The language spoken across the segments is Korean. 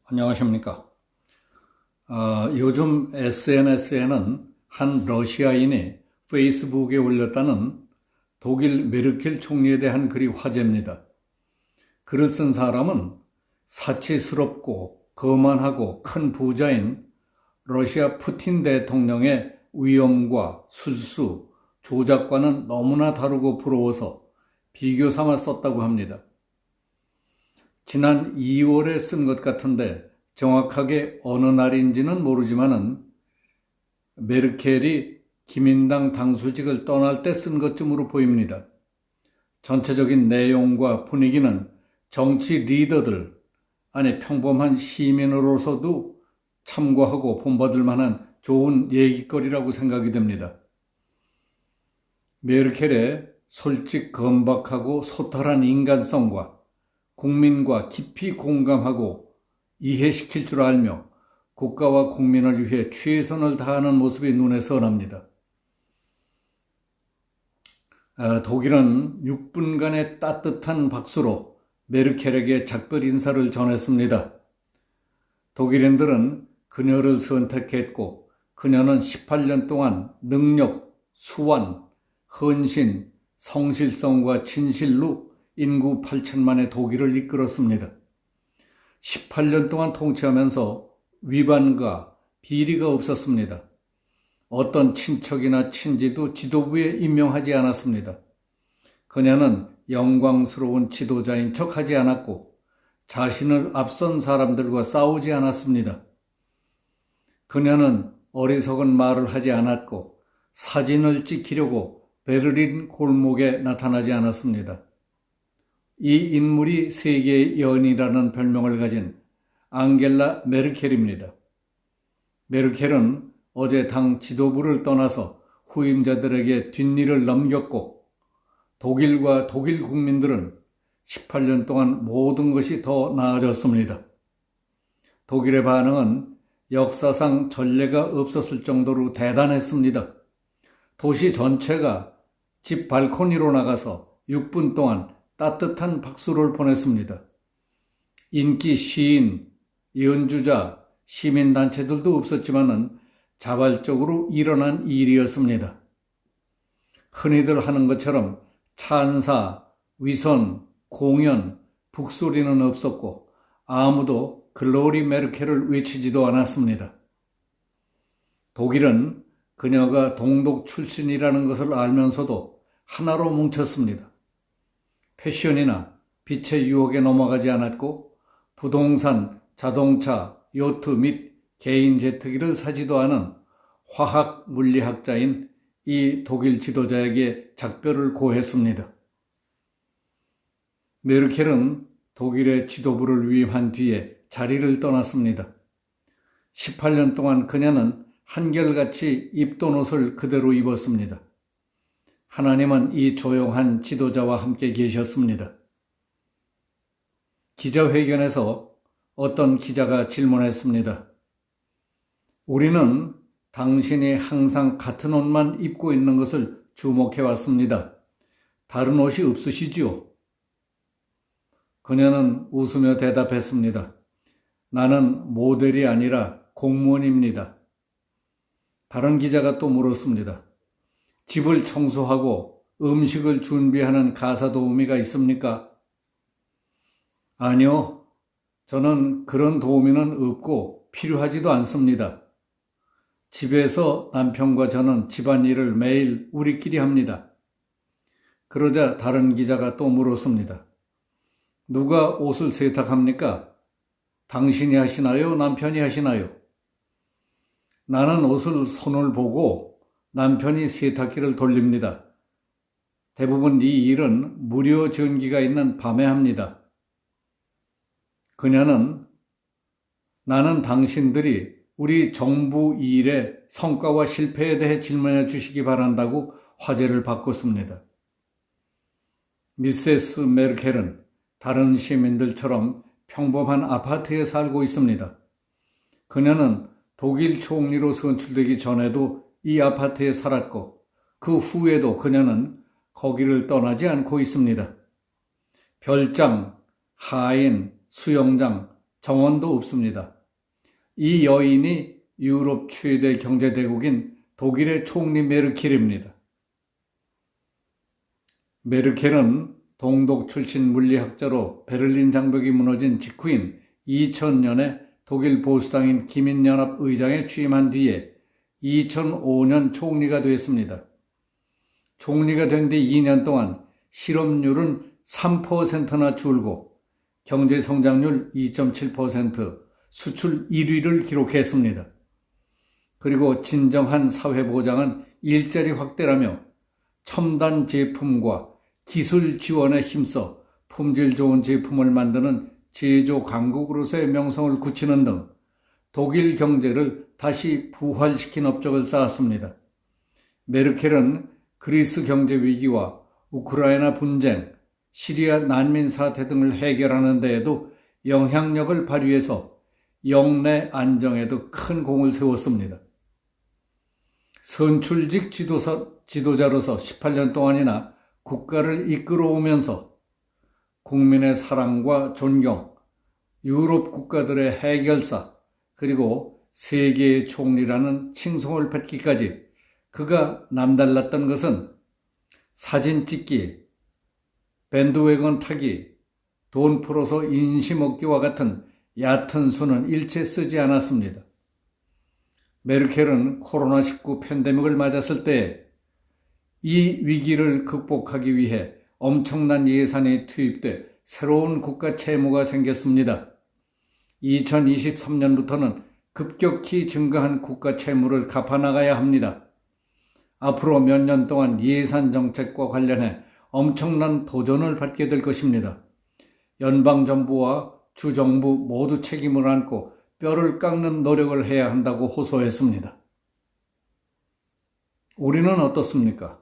안녕하십니까. 요즘 SNS에는 한 러시아인이 페이스북에 올렸다는 독일 메르켈 총리에 대한 글이 화제입니다. 글을 쓴 사람은 사치스럽고 거만하고 큰 부자인 러시아 푸틴 대통령의 위엄과 술수, 조작과는 너무나 다르고 부러워서 비교 삼아 썼다고 합니다. 지난 2월에 쓴 것 같은데 정확하게 어느 날인지는 모르지만은 메르켈이 기민당 당수직을 떠날 때 쓴 것쯤으로 보입니다. 전체적인 내용과 분위기는 정치 리더들, 아니 평범한 시민으로서도 참고하고 본받을 만한 좋은 얘기거리라고 생각이 됩니다. 메르켈의 솔직 건박하고 소탈한 인간성과 국민과 깊이 공감하고 이해시킬 줄 알며 국가와 국민을 위해 최선을 다하는 모습이 눈에 선합니다. 독일은 6분간의 따뜻한 박수로 메르켈에게 작별 인사를 전했습니다. 독일인들은 그녀를 선택했고 그녀는 18년 동안 능력, 수완, 헌신, 성실성과 진실로 인구 8천만의 독일을 이끌었습니다. 18년 동안 통치하면서 위반과 비리가 없었습니다. 어떤 친척이나 친지도 지도부에 임명하지 않았습니다. 그녀는 영광스러운 지도자인 척하지 않았고 자신을 앞선 사람들과 싸우지 않았습니다. 그녀는 어리석은 말을 하지 않았고 사진을 찍히려고 베를린 골목에 나타나지 않았습니다. 이 인물이 세계의 여인이라는 별명을 가진 앙겔라 메르켈입니다. 메르켈은 어제 당 지도부를 떠나서 후임자들에게 뒷일을 넘겼고 독일과 독일 국민들은 18년 동안 모든 것이 더 나아졌습니다. 독일의 반응은 역사상 전례가 없었을 정도로 대단했습니다. 도시 전체가 집 발코니로 나가서 6분 동안 따뜻한 박수를 보냈습니다. 인기 시인, 연주자, 시민단체들도 없었지만은 자발적으로 일어난 일이었습니다. 흔히들 하는 것처럼 찬사, 위선, 공연, 북소리는 없었고 아무도 글로리 메르켈을 외치지도 않았습니다. 독일은 그녀가 동독 출신이라는 것을 알면서도 하나로 뭉쳤습니다. 패션이나 빛의 유혹에 넘어가지 않았고 부동산, 자동차, 요트 및 개인 제트기를 사지도 않은 화학 물리학자인 이 독일 지도자에게 작별을 고했습니다. 메르켈은 독일의 지도부를 위임한 뒤에 자리를 떠났습니다. 18년 동안 그녀는 한결같이 입던 옷을 그대로 입었습니다. 하나님은 이 조용한 지도자와 함께 계셨습니다. 기자회견에서 어떤 기자가 질문했습니다. 우리는 당신이 항상 같은 옷만 입고 있는 것을 주목해 왔습니다. 다른 옷이 없으시지요? 그녀는 웃으며 대답했습니다. 나는 모델이 아니라 공무원입니다. 다른 기자가 또 물었습니다. 집을 청소하고 음식을 준비하는 가사 도우미가 있습니까? 아니요. 저는 그런 도우미는 없고 필요하지도 않습니다. 집에서 남편과 저는 집안일을 매일 우리끼리 합니다. 그러자 다른 기자가 또 물었습니다. 누가 옷을 세탁합니까? 당신이 하시나요? 남편이 하시나요? 나는 옷을 손을 보고 남편이 세탁기를 돌립니다. 대부분 이 일은 무료 전기가 있는 밤에 합니다. 그녀는 나는 당신들이 우리 정부 일의 성과와 실패에 대해 질문해 주시기 바란다고 화제를 바꿨습니다. 미세스 메르켈은 다른 시민들처럼 평범한 아파트에 살고 있습니다. 그녀는 독일 총리로 선출되기 전에도 이 아파트에 살았고 그 후에도 그녀는 거기를 떠나지 않고 있습니다. 별장, 하인, 수영장, 정원도 없습니다. 이 여인이 유럽 최대 경제대국인 독일의 총리 메르켈입니다. 메르켈은 동독 출신 물리학자로 베를린 장벽이 무너진 직후인 2000년에 독일 보수당인 기민연합 의장에 취임한 뒤에 2005년 총리가 되었습니다. 총리가 된 뒤 2년 동안 실업률은 3%나 줄고 경제 성장률 2.7%, 수출 1위를 기록했습니다. 그리고 진정한 사회보장은 일자리 확대라며 첨단 제품과 기술 지원에 힘써 품질 좋은 제품을 만드는 제조 강국으로서의 명성을 굳히는 등 독일 경제를 다시 부활시킨 업적을 쌓았습니다. 메르켈은 그리스 경제 위기와 우크라이나 분쟁, 시리아 난민 사태 등을 해결하는 데에도 영향력을 발휘해서 영내 안정에도 큰 공을 세웠습니다. 선출직 지도자로서 18년 동안이나 국가를 이끌어오면서 국민의 사랑과 존경, 유럽 국가들의 해결사, 그리고 세계의 총리라는 칭송을 받기까지 그가 남달랐던 것은 사진 찍기, 밴드웨건 타기, 돈 풀어서 인심 얻기와 같은 얕은 수는 일체 쓰지 않았습니다. 메르켈은 코로나19 팬데믹을 맞았을 때 이 위기를 극복하기 위해 엄청난 예산이 투입돼 새로운 국가 채무가 생겼습니다. 2023년부터는 급격히 증가한 국가 채무를 갚아나가야 합니다. 앞으로 몇 년 동안 예산 정책과 관련해 엄청난 도전을 받게 될 것입니다. 연방정부와 주정부 모두 책임을 안고 뼈를 깎는 노력을 해야 한다고 호소했습니다. 우리는 어떻습니까?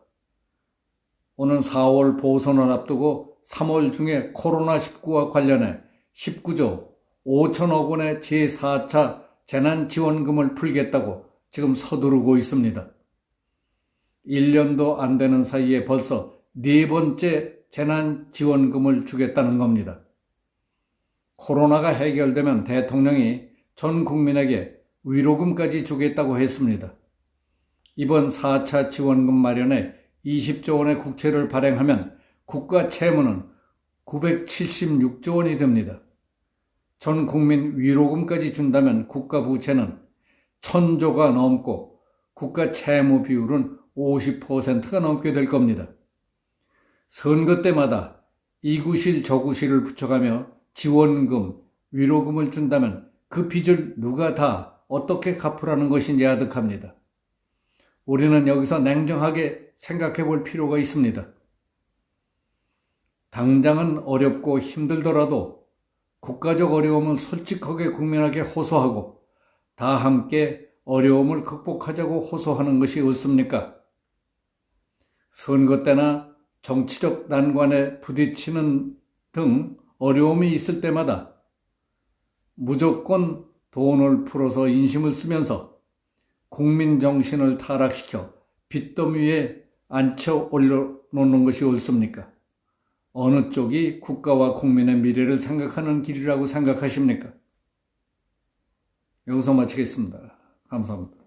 오는 4월 보선을 앞두고 3월 중에 코로나19와 관련해 19조 5천억 원의 제4차 재난지원금을 풀겠다고 지금 서두르고 있습니다. 1년도 안 되는 사이에 벌써 4번째 재난지원금을 주겠다는 겁니다. 코로나가 해결되면 대통령이 전 국민에게 위로금까지 주겠다고 했습니다. 이번 4차 지원금 마련에 20조 원의 국채를 발행하면 국가 채무는 976조 원이 됩니다. 전 국민 위로금까지 준다면 국가 부채는 1000조가 넘고 국가 채무 비율은 50%가 넘게 될 겁니다. 선거 때마다 이 구실 저 구실을 붙여가며 지원금, 위로금을 준다면 그 빚을 누가 다 어떻게 갚으라는 것인지 아득합니다. 우리는 여기서 냉정하게 생각해 볼 필요가 있습니다. 당장은 어렵고 힘들더라도 국가적 어려움은 솔직하게 국민에게 호소하고 다 함께 어려움을 극복하자고 호소하는 것이 옳습니까? 선거 때나 정치적 난관에 부딪히는 등 어려움이 있을 때마다 무조건 돈을 풀어서 인심을 쓰면서 국민 정신을 타락시켜 빚더미에 앉혀 올려놓는 것이 옳습니까? 어느 쪽이 국가와 국민의 미래를 생각하는 길이라고 생각하십니까? 여기서 마치겠습니다. 감사합니다.